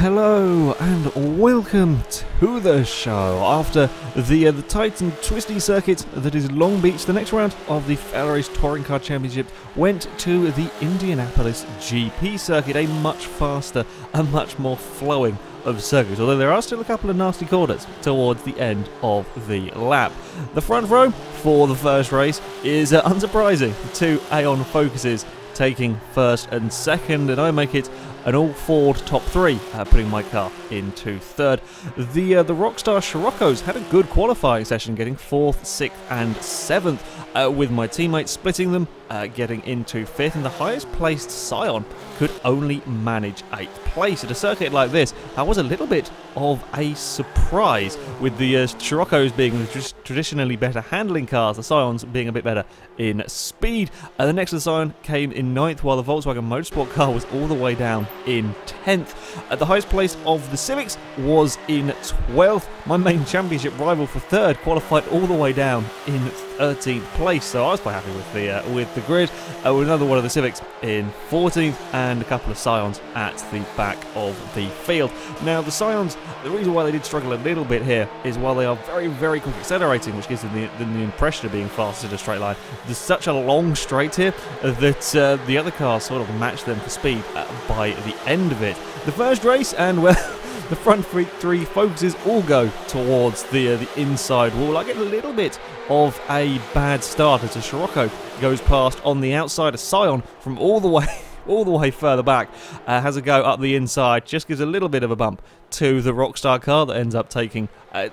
Hello and welcome to the show. After the tight and twisty circuit that is Long Beach, the next round of the FailRace Touring Car Championship went to the Indianapolis GP circuit, a much faster and much more flowing of circuits, although there are still a couple of nasty corners towards the end of the lap. The front row for the first race is unsurprising. The two Aeon Focuses taking first and second, and I make it an all-Ford top three, putting my car into third. The Rockstar Scirocco's had a good qualifying session, getting 4th, 6th and 7th, with my teammates splitting them, getting into 5th, and the highest placed Scion could only manage 8th place. At a circuit like this, that was a little bit of a surprise, with the Sciroccos being the traditionally better handling cars, the Scions being a bit better in speed. The next to the Scion came in 9th, while the Volkswagen Motorsport car was all the way down in 10th. The highest place of the Civics was in 12th. My main championship rival for 3rd qualified all the way down in 13th place, so I was quite happy with the grid. With another one of the Civics in 14th and a couple of Scions at the back of the field. Now the Scions, the reason why they did struggle a little bit here is while they are very, very quick accelerating, which gives them the impression of being fast in a straight line, there's such a long straight here that the other cars sort of match them for speed by the end of it. The first race, and well, the front three Focuses all go towards the inside wall. I get a little bit of a bad start as a Scirocco goes past on the outside. A Scion from all the way further back has a go up the inside, just gives a little bit of a bump to the Rockstar car that ends up taking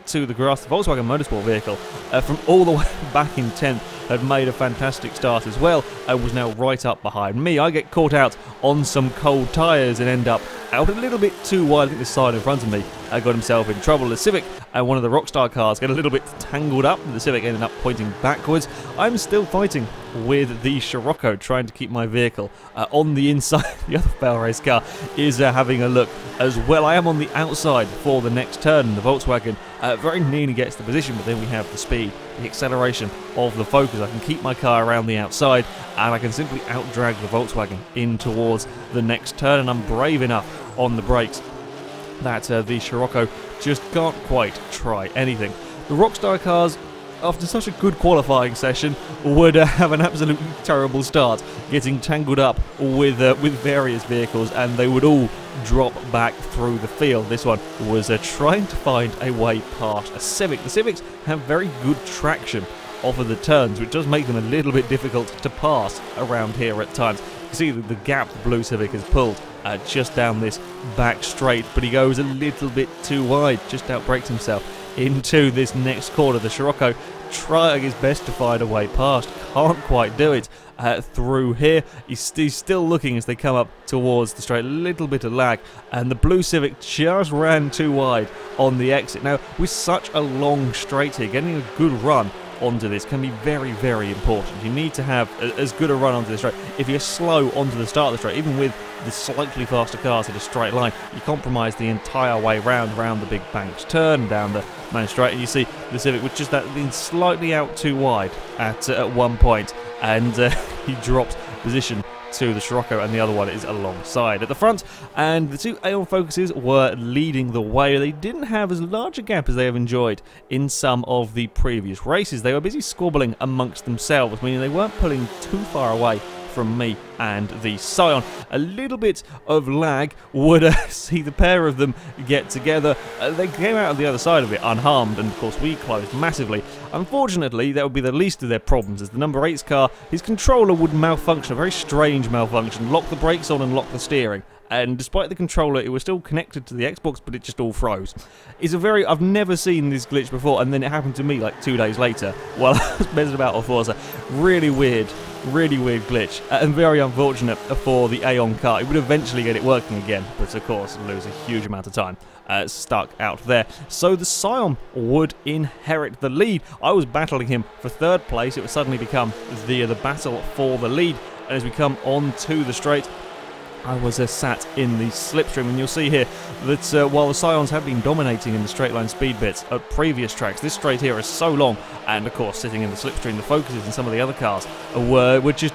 to the grass. The Volkswagen Motorsport vehicle from all the way back in 10th had made a fantastic start as well, and was now right up behind me. I get caught out on some cold tyres and end up out a little bit too wide. I think the side in front of me got himself in trouble. The Civic and one of the Rockstar cars get a little bit tangled up, and the Civic ended up pointing backwards. I'm still fighting with the Scirocco, trying to keep my vehicle on the inside. The other FailRace car is having a look as well. I am on the outside for the next turn, and the Volkswagen very nearly gets the position, but then we have the speed, the acceleration of the Focus. I can keep my car around the outside, and I can simply outdrag the Volkswagen in towards the next turn, and I'm brave enough on the brakes that the Scirocco just can't quite try anything. The Rockstar cars, after such a good qualifying session, would have an absolutely terrible start, getting tangled up with various vehicles, and they would all drop back through the field. This one was trying to find a way past a Civic. The Civics have very good traction off of the turns, which does make them a little bit difficult to pass around here at times. You can see the gap the blue Civic has pulled just down this back straight, but he goes a little bit too wide, just outbrakes himself into this next corner. The Scirocco trying his best to find a way past, can't quite do it through here. He's still looking as they come up towards the straight, a little bit of lag, and the blue Civic just ran too wide on the exit. Now, with such a long straight here, getting a good run onto this can be very, very important. You need to have as good a run onto the straight. If you're slow onto the start of the straight, even with the slightly faster cars in a straight line, you compromise the entire way round the big banked turn, down the main straight, and you see the Civic with just that being slightly out too wide at one point, and he drops position to the Scirocco, and the other one is alongside at the front. And the two Aeon Focuses were leading the way. They didn't have as large a gap as they have enjoyed in some of the previous races. They were busy squabbling amongst themselves, meaning they weren't pulling too far away from me and the Scion. A little bit of lag would see the pair of them get together. They came out of the other side of it unharmed, and of course we closed massively. Unfortunately, that would be the least of their problems, as the number 8's car, his controller would malfunction, a very strange malfunction, lock the brakes on and lock the steering. And despite the controller, it was still connected to the Xbox, but it just all froze. It's I've never seen this glitch before, and then it happened to me like 2 days later while I was messing about with Forza. Really weird glitch, and very unfortunate for the Aeon car. It would eventually get it working again, but of course lose a huge amount of time stuck out there. So the Scion would inherit the lead. I was battling him for 3rd place. It would suddenly become the battle for the lead, and as we come on to the straight, I was sat in the slipstream, and you'll see here that while the Scions have been dominating in the straight line speed bits at previous tracks, this straight here is so long, and of course sitting in the slipstream, the Focuses and some of the other cars were just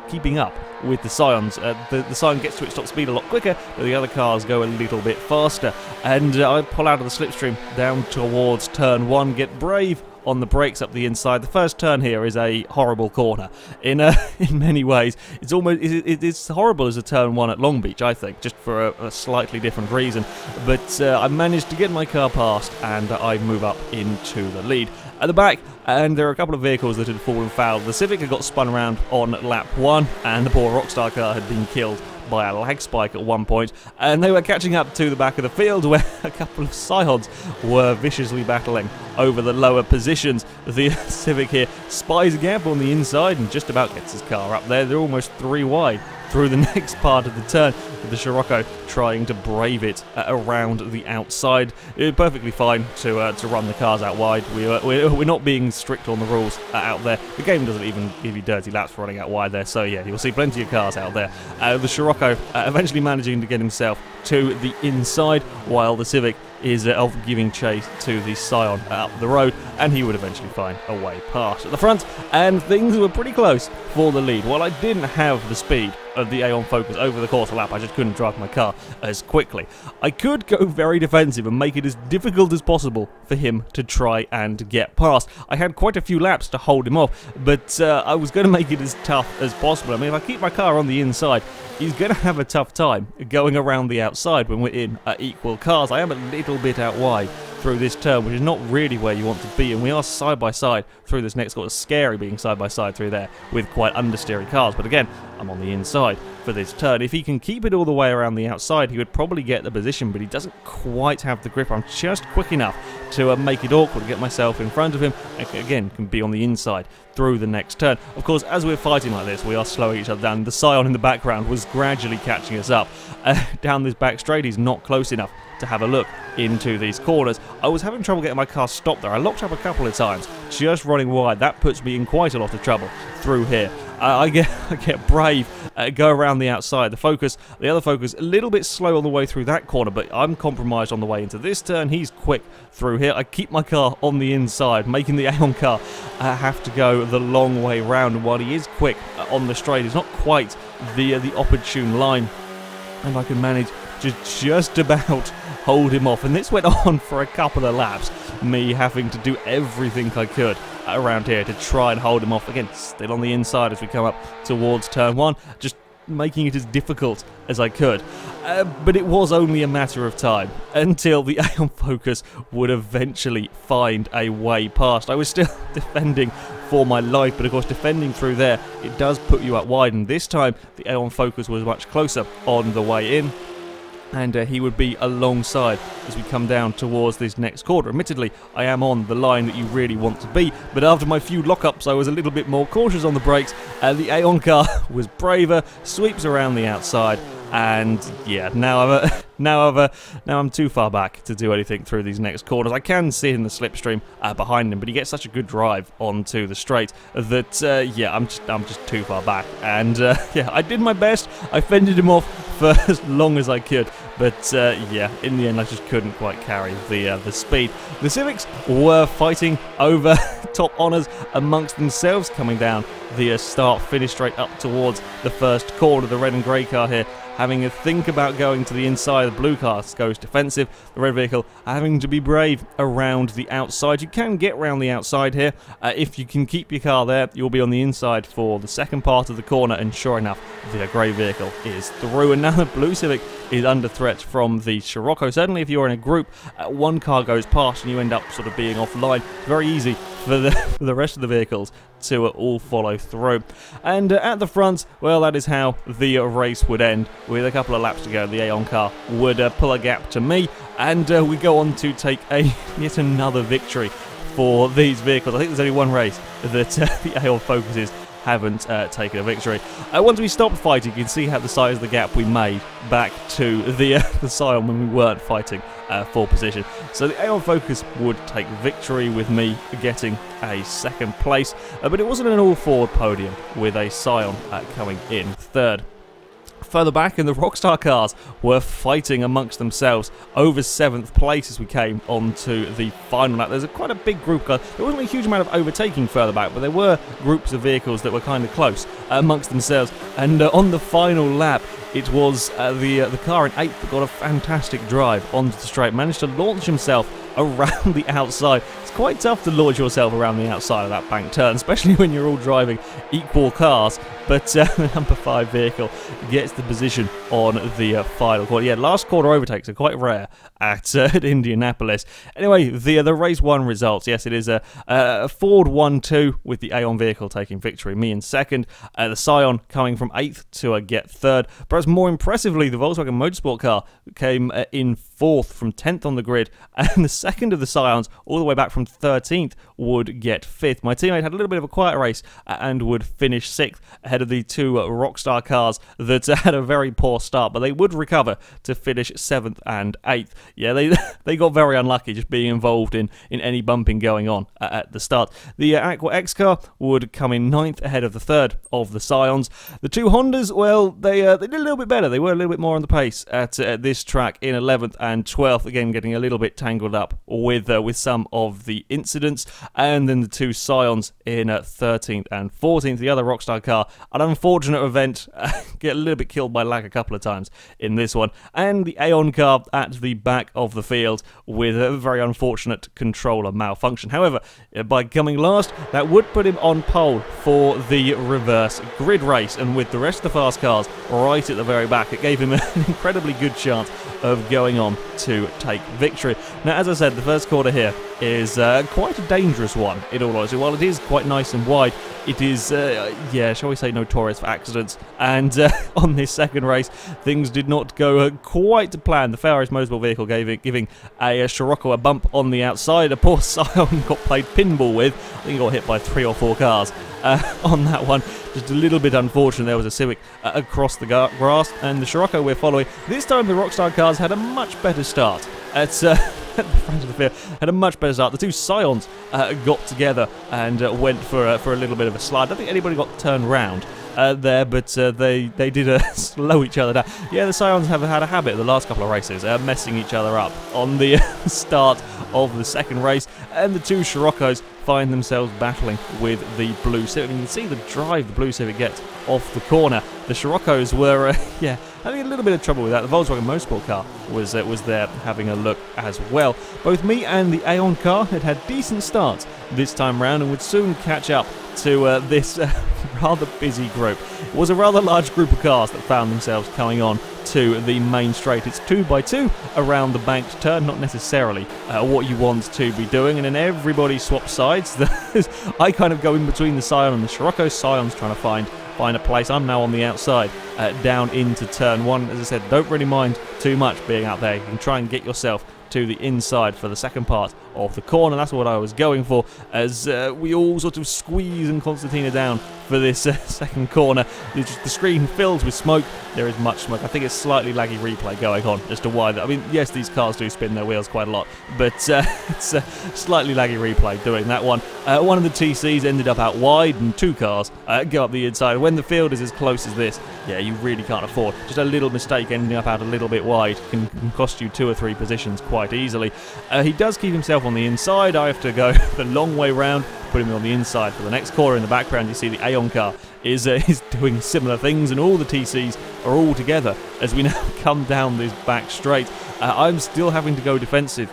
keeping up with the Scions. The Scion gets to its top speed a lot quicker, but the other cars go a little bit faster, and I pull out of the slipstream down towards turn 1, get brave on the brakes up the inside. The first turn here is a horrible corner. In many ways, it's horrible as a turn 1 at Long Beach, I think, just for a slightly different reason. But I managed to get my car past, and I move up into the lead. At the back, and there are a couple of vehicles that had fallen foul. The Civic had got spun around on lap 1, and the poor Rockstar car had been killed by a lag spike at one point, and they were catching up to the back of the field where a couple of Scions were viciously battling over the lower positions. The Civic here spies a gap on the inside and just about gets his car up there. They're almost 3 wide through the next part of the turn, with the Scirocco trying to brave it around the outside. It's perfectly fine to run the cars out wide. We're not being strict on the rules out there. The game doesn't even give you dirty laps for running out wide there, so yeah, you'll see plenty of cars out there. The Scirocco eventually managing to get himself to the inside, while the Civic is giving chase to the Scion up the road, and he would eventually find a way past at the front, and things were pretty close for the lead. While I didn't have the speed of the Aeon Focus over the course of the lap, I just couldn't drive my car as quickly. I could go very defensive and make it as difficult as possible for him to try and get past. I had quite a few laps to hold him off, but I was going to make it as tough as possible. I mean, if I keep my car on the inside, he's going to have a tough time going around the outside when we're in equal cars. I am a little bit out wide through this turn, which is not really where you want to be, and we are side by side through this next corner. It's scary being side by side through there with quite understeery cars, but again, I'm on the inside for this turn. If he can keep it all the way around the outside, he would probably get the position, but he doesn't quite have the grip. I'm just quick enough to make it awkward, to get myself in front of him, and again, can be on the inside through the next turn. Of course, as we're fighting like this, we are slowing each other down. The Scion in the background was gradually catching us up. Down this back straight, he's not close enough to have a look into these corners. I was having trouble getting my car stopped there. I locked up a couple of times, just running wide. That puts me in quite a lot of trouble through here. I get brave, go around the outside. The other Focus, a little bit slow on the way through that corner, but I'm compromised on the way into this turn. He's quick through here. I keep my car on the inside, making the Aeon car have to go the long way round. And while he is quick on the straight, it's not quite the opportune line, and I can manage to just about hold him off. And this went on for a couple of laps, me having to do everything I could around here to try and hold him off. Again, still on the inside as we come up towards turn 1, just making it as difficult as I could. But it was only a matter of time until the Aeon Focus would eventually find a way past. I was still defending for my life, but of course defending through there, it does put you up wide, and this time the Aeon Focus was much closer on the way in, and he would be alongside as we come down towards this next corner. Admittedly, I am on the line that you really want to be, but after my few lockups, I was a little bit more cautious on the brakes, and the Aeon car was braver, sweeps around the outside, and yeah, now I'm too far back to do anything through these next corners. I can see in the slipstream behind him, but he gets such a good drive onto the straight that yeah, I'm just too far back. And yeah, I did my best. I fended him off for as long as I could, but yeah, in the end, I just couldn't quite carry the speed. The Civics were fighting over top honours amongst themselves, coming down the start-finish straight up towards the first corner. The red and grey car here having a think about going to the inside. The blue car goes defensive. The red vehicle having to be brave around the outside. You can get around the outside here. If you can keep your car there, you'll be on the inside for the second part of the corner, and sure enough, the grey vehicle is through. And now the blue Civic is under threat from the Scirocco. Certainly if you're in a group, one car goes past and you end up sort of being offline. It's very easy for the rest of the vehicles to all follow through. And at the front, well, that is how the race would end. With a couple of laps to go, the Aeon car would pull a gap to me, and we go on to take yet another victory for these vehicles. I think there's only one race that the Aeon Focuses haven't taken a victory. Once we stopped fighting, you can see how the size of the gap we made back to the Scion when we weren't fighting for position. So the Aeon Focus would take victory with me getting a second place, but it wasn't an all-forward podium with a Scion coming in third. Further back in the Rockstar cars were fighting amongst themselves over 7th place as we came onto the final lap. There's quite a big group. There wasn't a huge amount of overtaking further back, but there were groups of vehicles that were kind of close amongst themselves. And on the final lap, it was the car in 8th that got a fantastic drive onto the straight, managed to launch himself around the outside. It's quite tough to launch yourself around the outside of that bank turn, especially when you're all driving equal cars. But the number 5 vehicle gets the position on the final quarter. Yeah, last quarter overtakes are quite rare at Indianapolis. Anyway, the race 1 results. Yes, it is a Ford 1-2 with the Aeon vehicle taking victory. Me in 2nd. The Scion coming from 8th to get 3rd. Perhaps more impressively, the Volkswagen Motorsport car came in 4th from 10th on the grid, and the second of the Scions, all the way back from 13th, would get 5th. My teammate had a little bit of a quiet race and would finish 6th ahead of the 2 Rockstar cars that had a very poor start, but they would recover to finish 7th and 8th. Yeah, they got very unlucky just being involved in any bumping going on at the start. The Aqua X car would come in 9th ahead of the 3rd of the Scions. The 2 Hondas, well, they did a little bit better. They were a little bit more on the pace at this track in 11th and 12th, again getting a little bit tangled up with some of the incidents. And then the 2 Scions in 13th and 14th. The other Rockstar car, an unfortunate event, get a little bit killed by lag a couple of times in this one. And the Aeon car at the back of the field with a very unfortunate controller malfunction. However, by coming last, that would put him on pole for the reverse grid race, and with the rest of the fast cars right at the very back, it gave him an incredibly good chance of going on to take victory. Now, as I said, the first quarter here is quite a dangerous one, in all honesty. While it is quite nice and wide, it is, yeah, shall we say, notorious for accidents. And on this second race, things did not go quite to plan. The FailRace Motorsport vehicle giving a Scirocco a bump on the outside. A poor Scion got played pinball with. I think he got hit by 3 or 4 cars on that one. Just a little bit unfortunate. There was a Civic across the grass, and the Scirocco we're following. This time the Rockstar cars had a much better start at the front of the field. Had a much better start. The 2 Scions got together and went for a little bit of a slide. I don't think anybody got turned round there, but they did slow each other down. Yeah, the Scions have had a habit the last couple of races, messing each other up on the start of the second race, and the 2 Sciroccos find themselves battling with the blue Civic. And you can see the drive the blue Civic gets off the corner. The Sciroccos were, yeah, having a little bit of trouble with that. The Volkswagen Motorsport car was there having a look as well. Both me and the Aeon car had decent starts this time round and would soon catch up to this rather busy group. It was a rather large group of cars that found themselves coming on to the main straight. It's 2x2 around the banked turn, not necessarily what you want to be doing, and then everybody swaps sides. I kind of go in between the Scion and the Scirocco. Scion's trying to find a place. I'm now on the outside down into turn 1. As I said, don't really mind too much being out there. You can try and get yourself to the inside for the second part of the corner. That's what I was going for, as we all sort of squeeze and Constantina down for this second corner. The screen fills with smoke. There is much smoke. I think it's slightly laggy replay going on as to why that. I mean, yes, these cars do spin their wheels quite a lot, but it's a slightly laggy replay doing that one. One of the TCs ended up out wide, and 2 cars go up the inside. When the field is as close as this, yeah, you really can't afford. Just a little mistake ending up out a little bit wide can cost you 2 or 3 positions quite easily. He does keep himself on the inside. I have to go the long way round, put him on the inside for the next corner. In the background, you see the Aeon car is doing similar things, and all the TCs are all together as we now come down this back straight. I'm still having to go defensive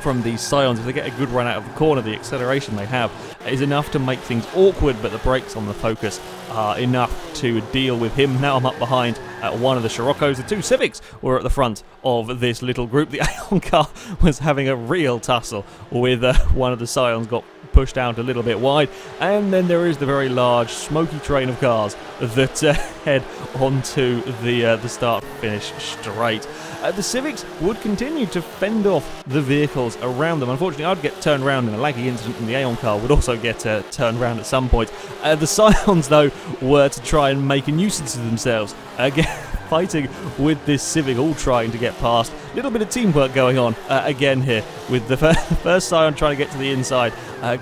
from these Scions. If they get a good run out of the corner, the acceleration they have is enough to make things awkward, but the brakes on the Focus are enough to deal with him. Now I'm up behind one of the Sciroccos. The 2 Civics were at the front of this little group. The Aeon car was having a real tussle with one of the Scions, got pushed out a little bit wide, and then there is the very large smoky train of cars that head onto the start-finish straight. The Civics would continue to fend off the vehicles around them. Unfortunately, I'd get turned around in a laggy incident, and the Aeon car would also get turned around at some point. The Scions, though, were to try and make a nuisance of themselves. Again, fighting with this Civic, all trying to get past. A little bit of teamwork going on again here, with the first Scion trying to get to the inside,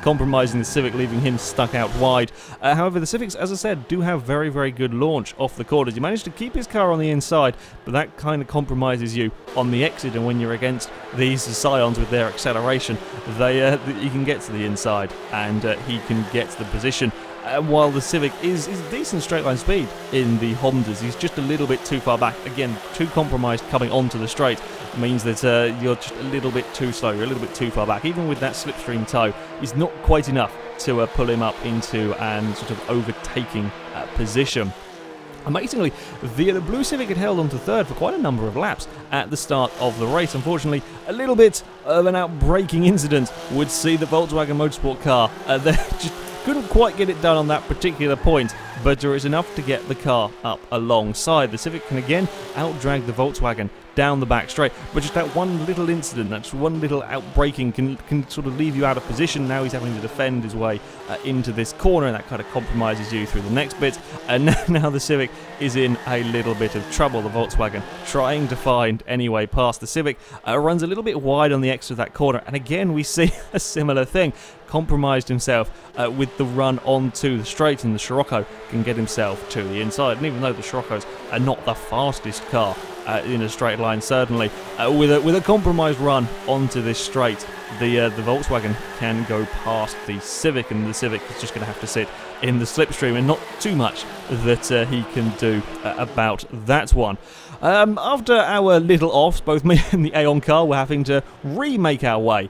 compromising the Civic, leaving him stuck out wide. However, the Civics, as I said, do have very, very good launch off the corners. You manage to keep his car on the inside, but that kind of compromises you on the exit, and when you're against these Scions with their acceleration, you can get to the inside, and he can get to the position. While the Civic is decent straight line speed in the Hondas, he's just a little bit too far back. Again, too compromised coming onto the straight means that you're just a little bit too slow, you're a little bit too far back. Even with that slipstream toe, is not quite enough to pull him up into and sort of overtaking position. Amazingly, the blue Civic had held on to third for quite a number of laps at the start of the race. Unfortunately, a little bit of an outbraking incident would see the Volkswagen Motorsport car they just couldn't quite get it done on that particular point, but there is enough to get the car up alongside. The Civic can again outdrag the Volkswagen down the back straight, but just that one little incident, that's one little outbraking can sort of leave you out of position. Now he's having to defend his way into this corner, and that kind of compromises you through the next bit. And now the Civic is in a little bit of trouble. The Volkswagen trying to find any way past the Civic, runs a little bit wide on the exit of that corner, and again we see a similar thing. Compromised himself with the run onto the straight, and the Scirocco can get himself to the inside. And even though the Sciroccos are not the fastest car in a straight line, certainly with a compromised run onto this straight, the Volkswagen can go past the Civic, and the Civic is just going to have to sit in the slipstream, and not too much that he can do about that one. After our little offs, both me and the Aeon car were having to remake our way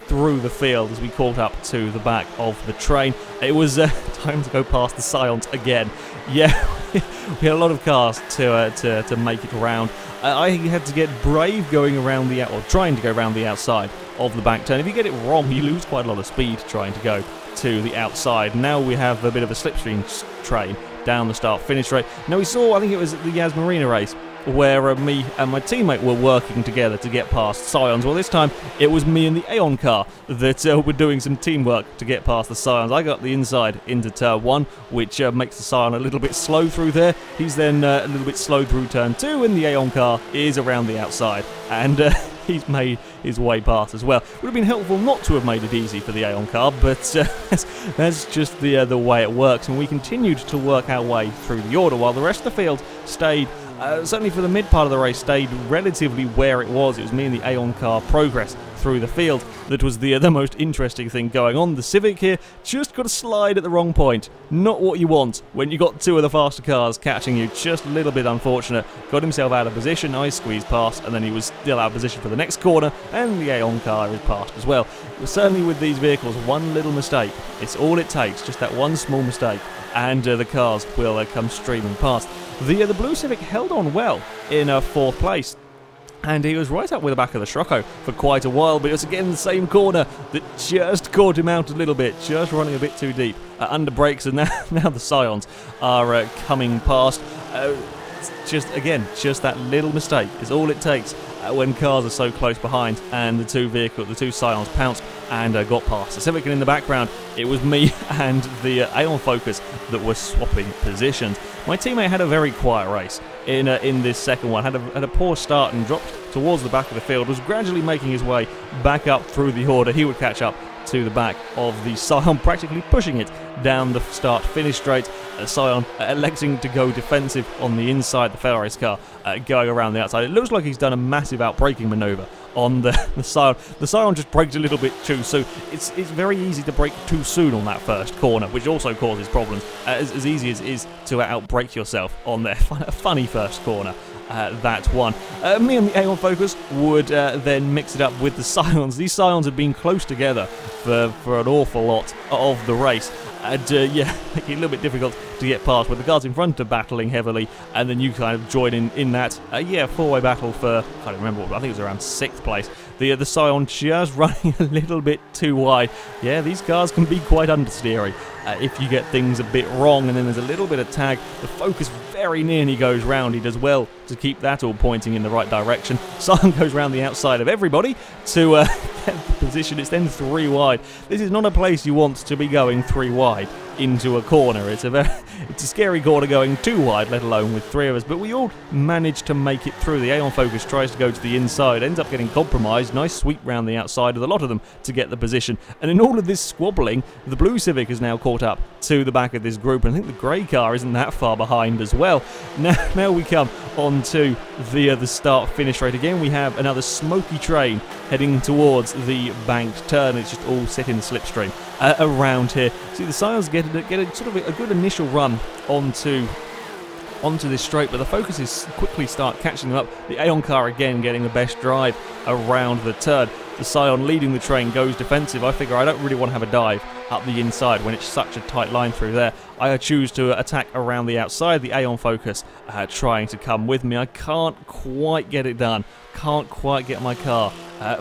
through the field as we caught up to the back of the train. It was time to go past the Scions again. Yeah, we had a lot of cars to make it around. I had to get brave going around or trying to go around the outside of the back turn. If you get it wrong, you lose quite a lot of speed trying to go to the outside. Now we have a bit of a slipstream train down the start-finish straight. Now we saw, I think it was the Yas Marina race, where me and my teammate were working together to get past Scions. Well, this time it was me and the Aeon car that were doing some teamwork to get past the Scions. I got the inside into turn 1, which makes the Scion a little bit slow through there. He's then a little bit slow through turn 2, and the Aeon car is around the outside, and he's made his way past as well. Would have been helpful not to have made it easy for the Aeon car, but that's just the way it works. And we continued to work our way through the order, while the rest of the field stayed, certainly for the mid part of the race, stayed relatively where it was. It was me and the Aeon car progress through the field that was the most interesting thing going on. The Civic here just got to slide at the wrong point. Not what you want when you got two of the faster cars catching you. Just a little bit unfortunate. Got himself out of position. I squeezed past, and then he was still out of position for the next corner, and the Aeon car is past as well. But certainly with these vehicles, one little mistake, it's all it takes, just that one small mistake, and the cars will come streaming past. The blue Civic held on well in 4th place, and he was right up with the back of the Scirocco for quite a while, but it was again the same corner that just caught him out a little bit, just running a bit too deep under brakes, and now the Scions are coming past. Just that little mistake is all it takes when cars are so close behind, and the two Scions pounced and got past the Civic. And in the background, it was me and the Aeon Focus that were swapping positions. My teammate had a very quiet race in this second one, had a poor start and dropped towards the back of the field, was gradually making his way back up through the order. He would catch up to the back of the Scion, practically pushing it down the start-finish straight. Scion electing to go defensive on the inside, the FailRace car going around the outside. It looks like he's done a massive outbraking manoeuvre on the Scion. The Scion just braked a little bit too soon. It's very easy to brake too soon on that first corner, which also causes problems. As easy as it is to outbrake yourself on their funny first corner. That one. Me and the Aeon Focus would then mix it up with the Scions. These Scions have been close together for an awful lot of the race, and yeah, making it a little bit difficult to get past, with the cars in front are battling heavily, and then you kind of join in that four-way battle for, I can't remember, I think it was around 6th place. The Scion just running a little bit too wide. Yeah, these cars can be quite understeery if you get things a bit wrong, and then there's a little bit of tag. The Focus very nearly goes round. He does well to keep that all pointing in the right direction. Scion goes round the outside of everybody to get the position. It's then 3 wide. This is not a place you want to be going 3 wide into a corner. It's a scary corner going 2 wide, let alone with 3 of us. But we all managed to make it through. The Aeon Focus tries to go to the inside, ends up getting compromised. Nice sweep round the outside of a lot of them to get the position. And in all of this squabbling, the blue Civic is now caught up to the back of this group. And I think the grey car isn't that far behind as well. Now we come on to the start-finish straight. Again, we have another smoky train heading towards the banked turn. It's just all set in the slipstream around here. See, the Scions get a sort of a good initial run onto this straight, but the Focuses quickly start catching them up. The Aeon car again getting the best drive around the turn. The Scion leading the train goes defensive. I figure I don't really want to have a dive up the inside when it's such a tight line through there. I choose to attack around the outside. The Aeon Focus trying to come with me. I can't quite get it done. Can't quite get my car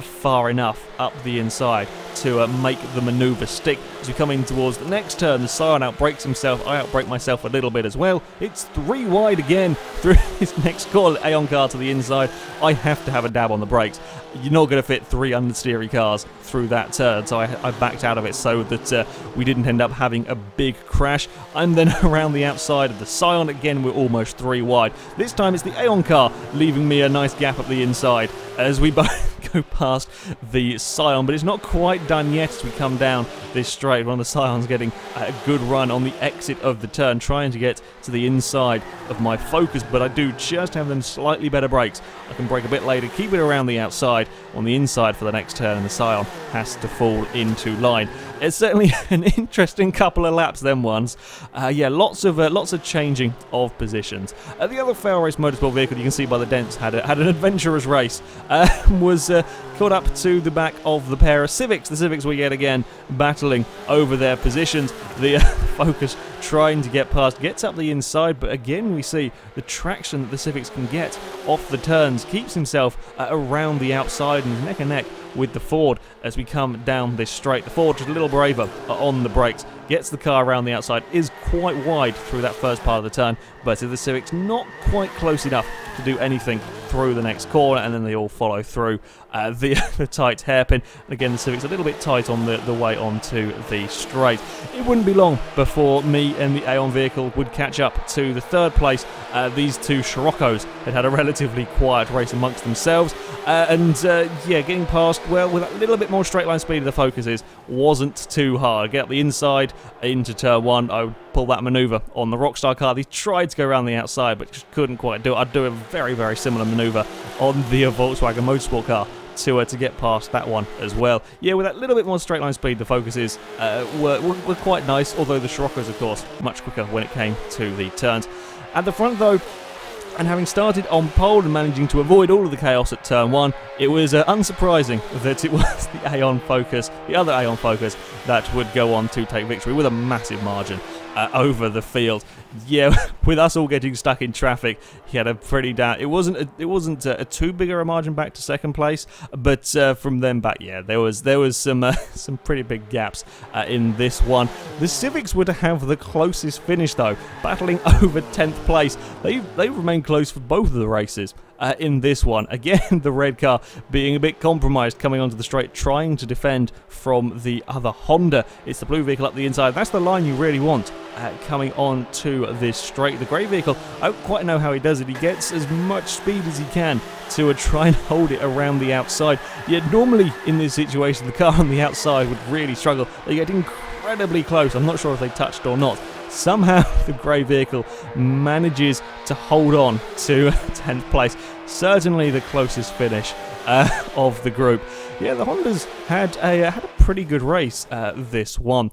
far enough up the inside to make the manoeuvre stick. As we come in towards the next turn, the Scion outbrakes himself. I outbrake myself a little bit as well. It's 3 wide again through his next corner. Aeon car to the inside. I have to have a dab on the brakes. You're not going to fit 3 understeery cars through that turn, so I backed out of it so that we didn't end up having a big crash. And then around the outside of the Scion, again we're almost 3 wide. This time it's the Aeon car leaving me a nice gap up the inside as we both go past the Scion, but it's not quite done yet as we come down this straight. One of the Scions getting a good run on the exit of the turn, trying to get to the inside of my Focus, but I do just have them slightly better brakes. I can brake a bit later, keep it around the outside, on the inside for the next turn, and the Scion has to fall into line. It's certainly an interesting couple of laps, them ones. Yeah, lots of changing of positions. The other FailRace Motorsport vehicle, you can see by the dents, had an adventurous race. Was caught up to the back of the pair of Civics. The Civics we yet again battling over their positions. The Focus trying to get past, gets up the inside, but again we see the traction that the Civics can get off the turns, keeps himself around the outside and neck and neck with the Ford as we come down this straight. The Ford just a little braver on the brakes, gets the car around the outside, is quite wide through that first part of the turn, but the Civic's not quite close enough to do anything through the next corner, and then they all follow through the tight hairpin. And again, the Civic's a little bit tight on the way onto the straight. It wouldn't be long before me and the Aeon vehicle would catch up to the 3rd place. These 2 Scirocco's had a relatively quiet race amongst themselves, yeah, getting past, well, with a little bit more straight line speed of the Focuses wasn't too hard. Get up the inside into turn 1. I would pull that manoeuvre on the Rockstar car. They tried to go around the outside, but just couldn't quite do it. I'd do a very, very similar manoeuvre on the Volkswagen Motorsport car to get past that one as well. Yeah, with that little bit more straight line speed, the Focuses were quite nice, although the Scirocco's, of course, much quicker when it came to the turns. At the front, though, and having started on pole and managing to avoid all of the chaos at turn 1, it was unsurprising that it was the Aeon Focus, the other Aeon Focus, that would go on to take victory with a massive margin over the field. Yeah, with us all getting stuck in traffic, he had a pretty down. It wasn't a too big a margin back to 2nd place, but from then back, yeah, there was some pretty big gaps in this one. The Civics were to have the closest finish though, battling over 10th place. They remained close for both of the races. In this one, again, the red car being a bit compromised coming onto the straight, trying to defend from the other Honda. It's the blue vehicle up the inside. That's the line you really want coming on to this straight. The grey vehicle, I don't quite know how he does it. He gets as much speed as he can to try and hold it around the outside. Yet normally in this situation, the car on the outside would really struggle. They get incredibly close. I'm not sure if they touched or not. Somehow the grey vehicle manages to hold on to 10th place. Certainly the closest finish of the group. Yeah, the Hondas had a pretty good race this one.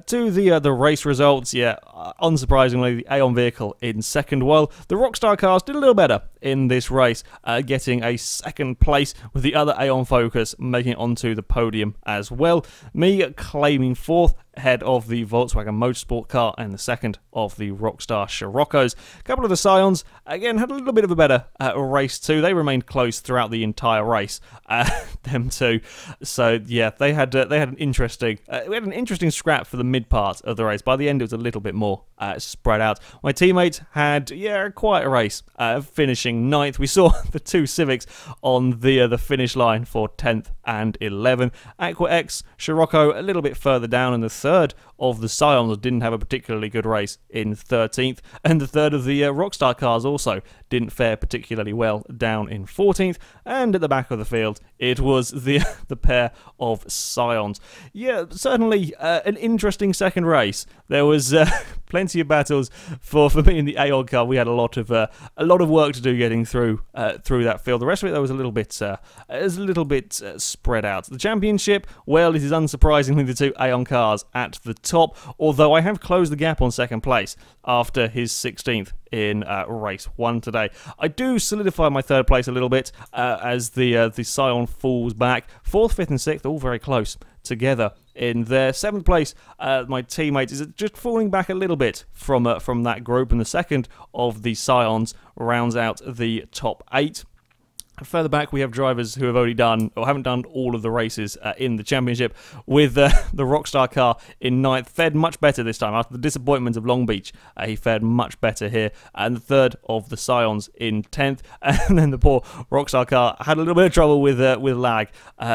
To the race results, yeah, unsurprisingly, the Aeon vehicle in 2nd, while the Rockstar cars did a little better in this race, getting a 2nd place, with the other Aeon Focus making it onto the podium as well. Me claiming 4th, ahead of the Volkswagen Motorsport car and the 2nd of the Rockstar Scirocco's. A couple of the Scions, again, had a little bit of a better race too. They remained close throughout the entire race, them two. So yeah, they had an interesting scrap for the mid part of the race. By the end, it was a little bit more spread out. My teammates had, yeah, quite a race, finishing finishing 9th. We saw the two Civics on the finish line for 10th and 11th. Aqua X, Scirocco a little bit further down, and the third of the Scions didn't have a particularly good race in 13th, and the third of the Rockstar cars also didn't fare particularly well down in 14th, and at the back of the field it was the pair of Scions. Yeah, certainly an interesting second race. There was plenty of battles for me in the Aeon car. We had a lot of work to do getting through that field. The rest of it though was a little bit spread out. The championship, well, it is unsurprisingly the two Aeon cars at the top, although I have closed the gap on second place after his 16th in race 1 today. I do solidify my third place a little bit as the Scion falls back. 4th, 5th and 6th all very close together in there. 7th place, my teammate is just falling back a little bit from that group, and the second of the Scions rounds out the top 8. Further back, we have drivers who have only done, or haven't done all of the races in the championship, with the Rockstar car in 9th. Fared much better this time. After the disappointment of Long Beach, he fared much better here. And the third of the Scions in 10th. And then the poor Rockstar car had a little bit of trouble with lag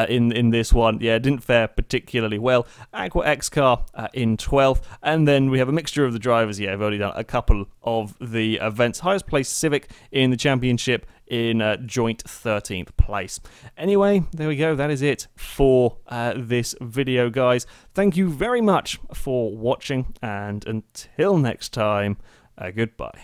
in this one. Yeah, didn't fare particularly well. Aqua X car in 12th. And then we have a mixture of the drivers. Yeah, have only done a couple of the events. Highest placed Civic in the championship in joint 13th place. Anyway, there we go. That is it for this video, guys. Thank you very much for watching, and until next time, goodbye.